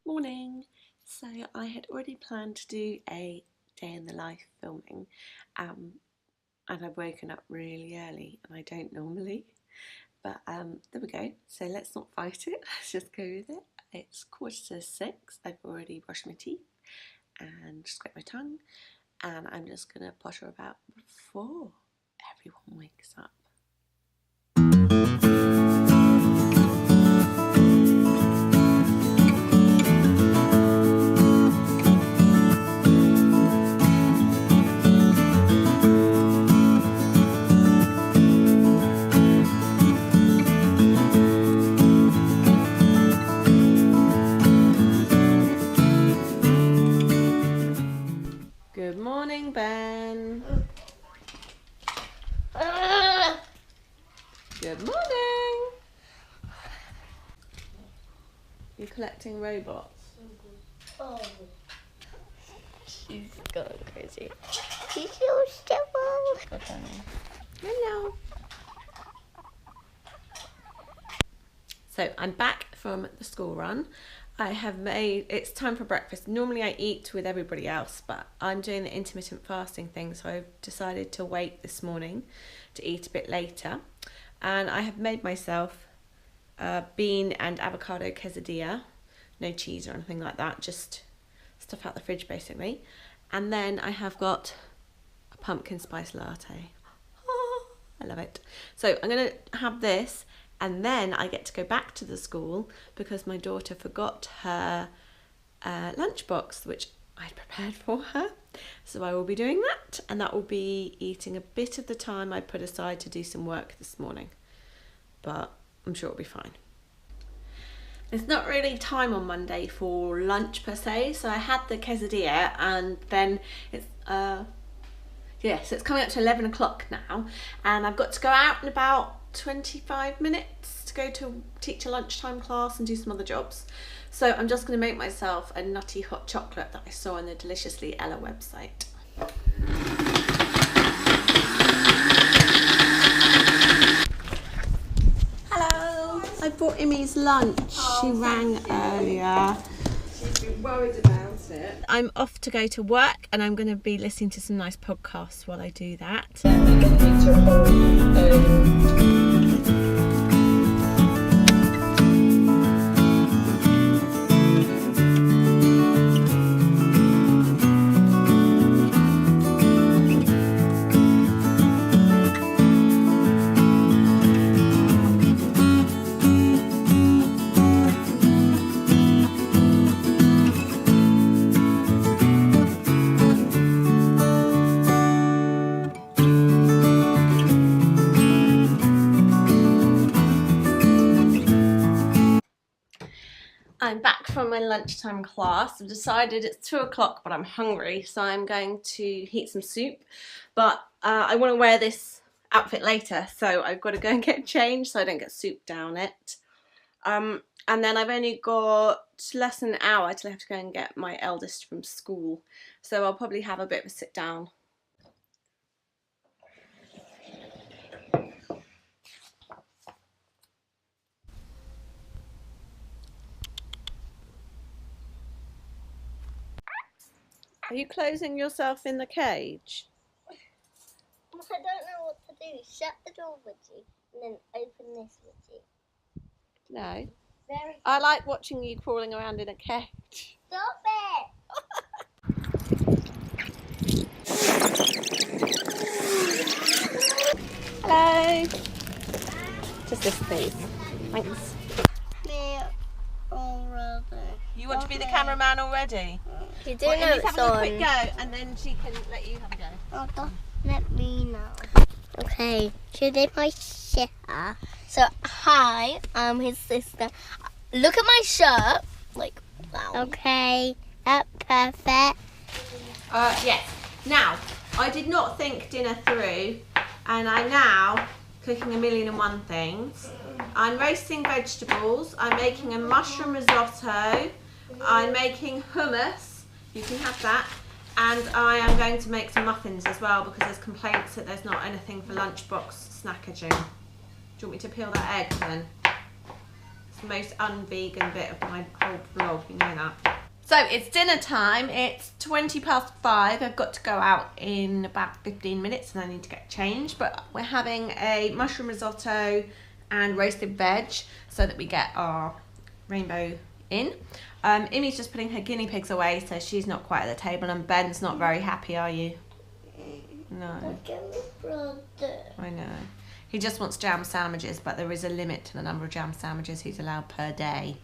Morning. So I had already planned to do a day in the life filming, and I've woken up really early, and I don't normally, but there we go. So let's not fight it. Let's just go with it. It's 6:15. I've already brushed my teeth and scraped my tongue, and I'm just gonna potter about before everyone wakes up. Good morning, Ben. Good morning. You're collecting robots. Oh, she's going crazy. She's so stubborn. Hello. So I'm back from the school run. It's time for breakfast. Normally I eat with everybody else, but I'm doing the intermittent fasting thing, so I've decided to wait this morning to eat a bit later. And I have made myself a bean and avocado quesadilla. No cheese or anything like that, just stuff out the fridge basically. And then I have got a pumpkin spice latte. Oh, I love it. So I'm going to have this, and then I get to go back to the school because my daughter forgot her lunchbox, which I'd prepared for her. So I will be doing that, and that will be eating a bit of the time I put aside to do some work this morning. But I'm sure it'll be fine. It's not really time on Monday for lunch per se, so I had the quesadilla, and then it's so it's coming up to 11 o'clock now, and I've got to go out in about 25 minutes to go to teach a lunchtime class and do some other jobs. So I'm just going to make myself a nutty hot chocolate that I saw on the Deliciously Ella website. Hello, I brought Emmy's lunch. She rang earlier. She's been worried about it. I'm off to go to work, and I'm going to be listening to some nice podcasts while I do that. I'm back from my lunchtime class. I've decided it's 2 o'clock, but I'm hungry, so I'm going to heat some soup. But I want to wear this outfit later, so I've got to go and get changed so I don't get soup down it. And then I've only got less than an hour till I have to go and get my eldest from school. So I'll probably have a bit of a sit down. Are you closing yourself in the cage? I don't know what to do. Shut the door with you and then open this with you. No. Very. I like watching you crawling around in a cage. Stop it! Hello. Just this, please. Thanks. You want to be the cameraman already? You do know Emmy's it's having a on. quick go, and then she can let you have a go. Oh, don't let me know. Okay, should I my sister? So, hi, I'm his sister. Look at my shirt. Like, wow. Okay, that's perfect. Yes. Now, I did not think dinner through, and I'm now cooking 1,000,001 things. I'm roasting vegetables. I'm making a mushroom risotto. I'm making hummus. You can have that. And I am going to make some muffins as well because there's complaints that there's not anything for lunchbox snackaging. you want me to peel that egg then? It's the most un-vegan bit of my whole vlog, you know that. So it's dinner time, it's 5:20. I've got to go out in about 15 minutes and I need to get changed, but we're having a mushroom risotto and roasted veg so that we get our rainbow in. Imi's just putting her guinea pigs away, so she's not quite at the table, and Ben's not very happy, are you? No. I know. He just wants jam sandwiches, but there is a limit to the number of jam sandwiches he's allowed per day.